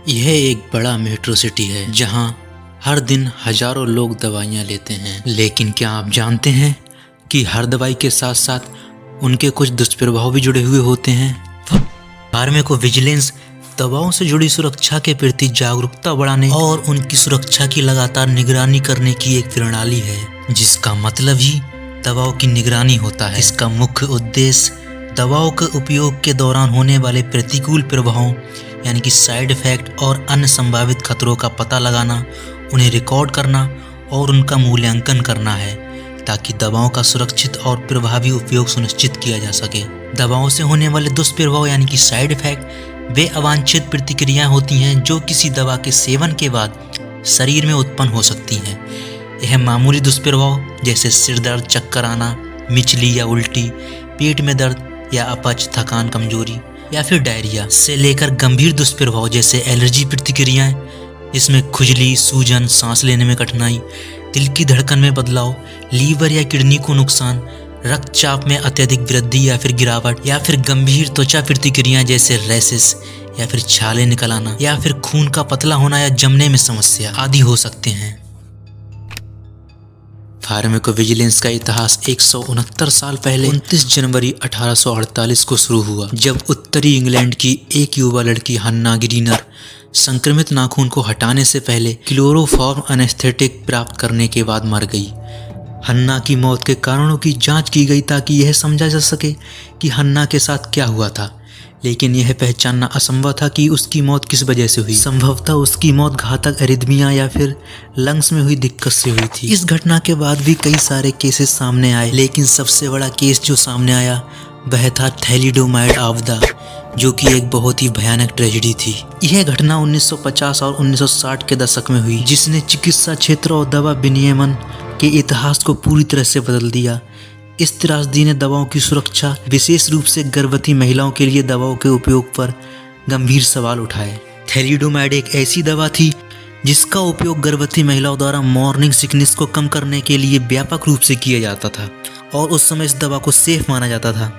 यह एक बड़ा मेट्रो सिटी है जहां हर दिन हजारों लोग दवाइयां लेते हैं। लेकिन क्या आप जानते हैं कि हर दवाई के साथ साथ उनके कुछ दुष्प्रभाव भी जुड़े हुए होते हैं। फार्माकोविजिलेंस दवाओं से जुड़ी सुरक्षा के प्रति जागरूकता बढ़ाने और उनकी सुरक्षा की लगातार निगरानी करने की एक प्रणाली है, जिसका मतलब ही दवाओं की निगरानी होता है। इसका मुख्य उद्देश्य दवाओं के उपयोग के दौरान होने वाले प्रतिकूल प्रभावों यानी कि साइड इफेक्ट और अन्य संभावित खतरों का पता लगाना, उन्हें रिकॉर्ड करना और उनका मूल्यांकन करना है, ताकि दवाओं का सुरक्षित और प्रभावी उपयोग सुनिश्चित किया जा सके। दवाओं से होने वाले दुष्प्रभाव यानी कि साइड इफेक्ट वे अवांछित प्रतिक्रियाएं होती हैं जो किसी दवा के सेवन के बाद शरीर में उत्पन्न हो सकती हैं। यह मामूली दुष्प्रभाव जैसे सिर दर्द, चक्कर आना, मिचली या उल्टी, पेट में दर्द या अपच, थकान, कमजोरी या फिर डायरिया से लेकर गंभीर दुष्प्रभाव जैसे एलर्जी प्रतिक्रियाएं, इसमें खुजली, सूजन, सांस लेने में कठिनाई, दिल की धड़कन में बदलाव, लीवर या किडनी को नुकसान, रक्तचाप में अत्यधिक वृद्धि या फिर गिरावट, या फिर गंभीर त्वचा प्रतिक्रियाएं जैसे रैशेस या फिर छाले निकल आना, या फिर खून का पतला होना या जमने में समस्या आदि हो सकते हैं। फार्माकोविजिलेंस का इतिहास 169 साल पहले 29 जनवरी 1848 को शुरू हुआ, जब उत्तरी इंग्लैंड की एक युवा लड़की हन्ना ग्रीनर संक्रमित नाखून को हटाने से पहले क्लोरोफॉर्म एनेस्थेटिक प्राप्त करने के बाद मर गई। हन्ना की मौत के कारणों की जांच की गई ताकि यह समझा जा सके कि हन्ना के साथ क्या हुआ था, लेकिन यह पहचानना असंभव था कि उसकी मौत किस वजह से हुई। संभवतः उसकी मौत घातक एरिथमिया या फिर लंग्स में हुई दिक्कत से हुई थी। इस घटना के बाद भी कई सारे केसेस सामने आए, लेकिन सबसे बड़ा केस जो सामने आया वह था थैलिडोमाइड आपदा, जो कि एक बहुत ही भयानक ट्रेजेडी थी। यह घटना 1950 और 1960 के दशक में हुई, जिसने चिकित्सा क्षेत्र और दवा विनियमन के इतिहास को पूरी तरह से बदल दिया। इस त्रासदी ने दवाओं की सुरक्षा, विशेष रूप से गर्भवती महिलाओं के लिए दवाओं के उपयोग पर गंभीर सवाल उठाए। थैलिडोमाइड एक ऐसी दवा थी जिसका उपयोग गर्भवती महिलाओं द्वारा मॉर्निंग सिकनेस को कम करने के लिए व्यापक रूप से किया जाता था और उस समय इस दवा को सेफ माना जाता था।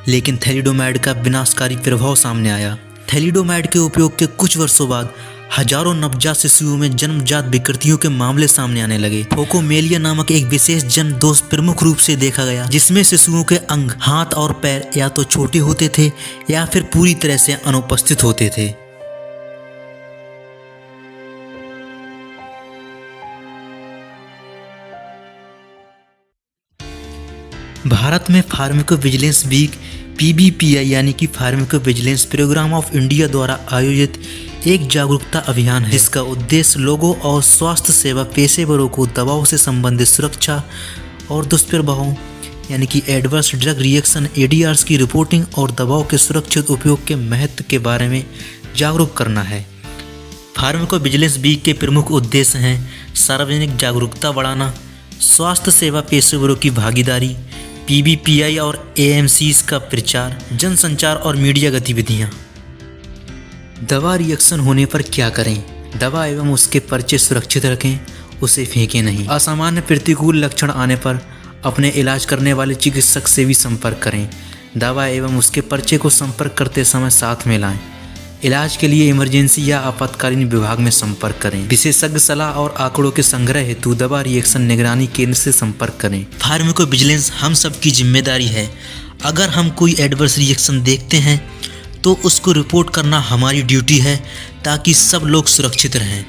लेकिन थैलिडोमाइड का विनाशकारी प्रभाव सामने आया। थैलिडोमाइड के उपयोग के कुछ वर्षों बाद हजारों नवजात शिशुओं में जन्मजात विकृतियों के मामले सामने आने लगे। फोकोमेलिया नामक एक विशेष जन्म दोष प्रमुख रूप से देखा गया, जिसमें शिशुओं के अंग, हाथ और पैर या तो छोटे होते थे या फिर पूरी तरह से अनुपस्थित होते थे। भारत में फार्माकोविजिलेंस वीक PBPI यानी कि फार्माकोविजिलेंस प्रोग्राम ऑफ इंडिया द्वारा आयोजित एक जागरूकता अभियान है, जिसका उद्देश्य लोगों और स्वास्थ्य सेवा पेशेवरों को दवाओं से संबंधित सुरक्षा और दुष्प्रभावों यानी कि एडवर्स ड्रग रिएक्शन ADRs की रिपोर्टिंग और दवाओं के सुरक्षित उपयोग के महत्व के बारे में जागरूक करना है। फार्माकोविजिलेंस वीक के प्रमुख उद्देश्य हैं सार्वजनिक जागरूकता बढ़ाना, स्वास्थ्य सेवा पेशेवरों की भागीदारी, PBPI और AMCs का प्रचार, जनसंचार और मीडिया गतिविधियाँ। दवा रिएक्शन होने पर क्या करें? दवा एवं उसके पर्चे सुरक्षित रखें, उसे फेंकें नहीं। असामान्य प्रतिकूल लक्षण आने पर अपने इलाज करने वाले चिकित्सक से भी संपर्क करें। दवा एवं उसके पर्चे को संपर्क करते समय साथ में लाएं। इलाज के लिए इमरजेंसी या आपातकालीन विभाग में संपर्क करें। विशेषज्ञ सलाह और आंकड़ों के संग्रह हेतु दवा रिएक्शन निगरानी केंद्र से संपर्क करें। फार्माकोविजिलेंस हम सबकी जिम्मेदारी है। अगर हम कोई एडवर्स रिएक्शन देखते हैं तो उसको रिपोर्ट करना हमारी ड्यूटी है, ताकि सब लोग सुरक्षित रहें।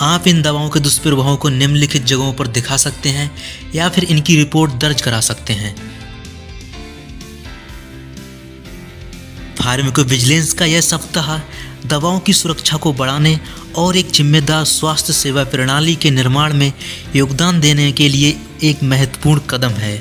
आप इन दवाओं के दुष्प्रभावों को निम्नलिखित जगहों पर दिखा सकते हैं या फिर इनकी रिपोर्ट दर्ज करा सकते हैं। फार्माकोविजिलेंस का यह सप्ताह दवाओं की सुरक्षा को बढ़ाने और एक जिम्मेदार स्वास्थ्य सेवा प्रणाली के निर्माण में योगदान देने के लिए एक महत्वपूर्ण कदम है।